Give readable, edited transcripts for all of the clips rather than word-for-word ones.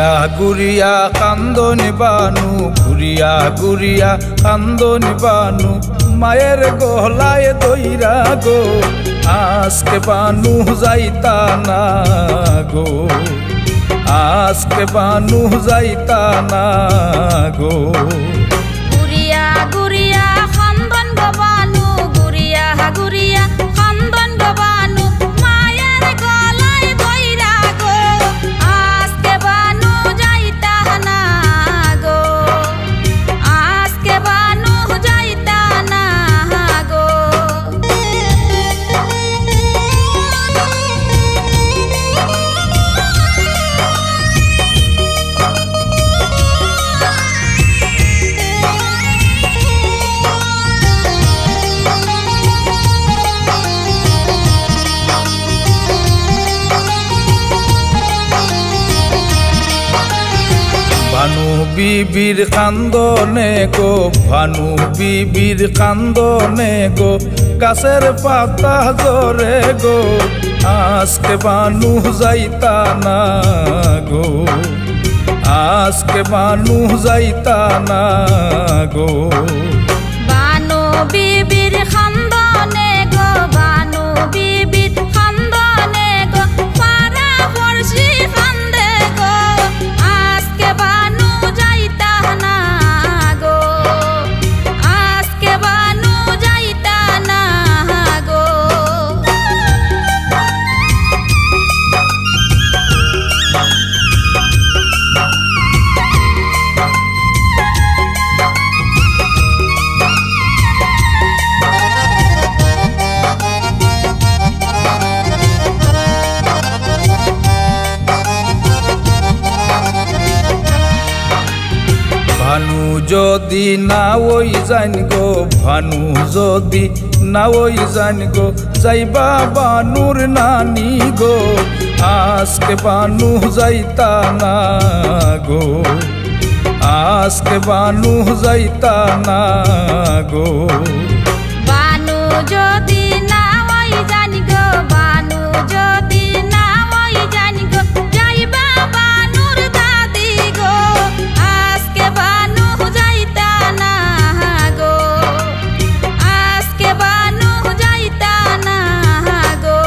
ঘুরিয়া ঘুরিয়া কান্দনি বানু ঘুরিয়া ঘুরিয়া কান্দনি বানু মায়ের গলায় দইরা গো আজকে বানু যাইতা না গো আজকে বানু যাইতা না গো ঘুরিয়া ঘুরিয়া কান্দন গো বানু ঘুরিয়া ঘুরিয়া কান্দন গো বানু মায়ের গলায় দইরা গো আজকে বানু যাইতা না গো আজকে বানু যাইতা না গো ভানু বিবির কান্দনে গো ভানু বিবির কান্দনে গো গাছের পাতা জরে গো আজকে বানু যাইতা না গো আজকে বানু যাইতা না গো বানু বিবির কান্দনে গো বানু বিবির কান্দনে গো পারা পড়শি কান্দে গো আজকে বানু যাইতা না গো আজকে বানু যাইতা না গো ভানু যদি না ওই জান গো ভানু যদি না ওই জান গো যাইবা বানুর নানি গো আজকে বানু যাইতা না গো আজকে বানু যাইতা না গো বানু যদি না ওই জানি গো বানু যদি না ওই জানি গো যাইবা বানুর দাদি গো আজকে বানু যাইতা না গো আজকে বানু যাইতা না গো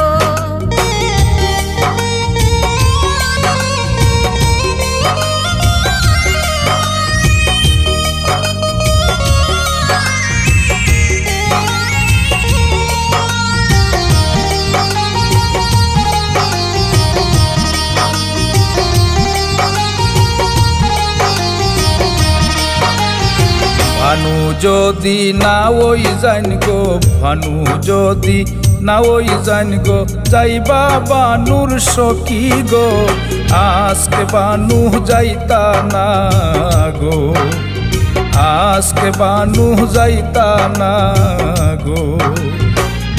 ভানু যদি না ওই জান গো ভানু যদি না ওই জান গো যাইবা বানুর সখী গো আজকে বানু যাইতা না গো আজকে বানু যাইতা না গো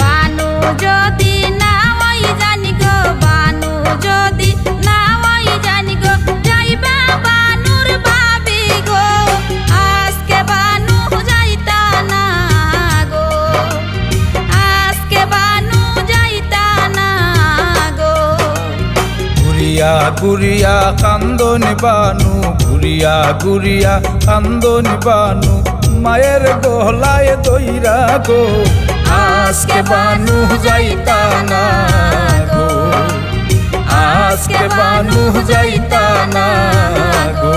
বানু যদি না ওই জানি গো বানু যদি না ওই জানি গো যাইবা বানুর বাবি গো আজকে বানু যাইতা না গো আজকে বানু যাইতা না গো ঘুরিয়া ঘুরিয়া কান্দনি বানু ঘুরিয়া ঘুরিয়া কান্দনি বানু মায়ের গলায় দইরা গো আজকে বানু যাইতা না গো আজকে বানু যাইতা না গো।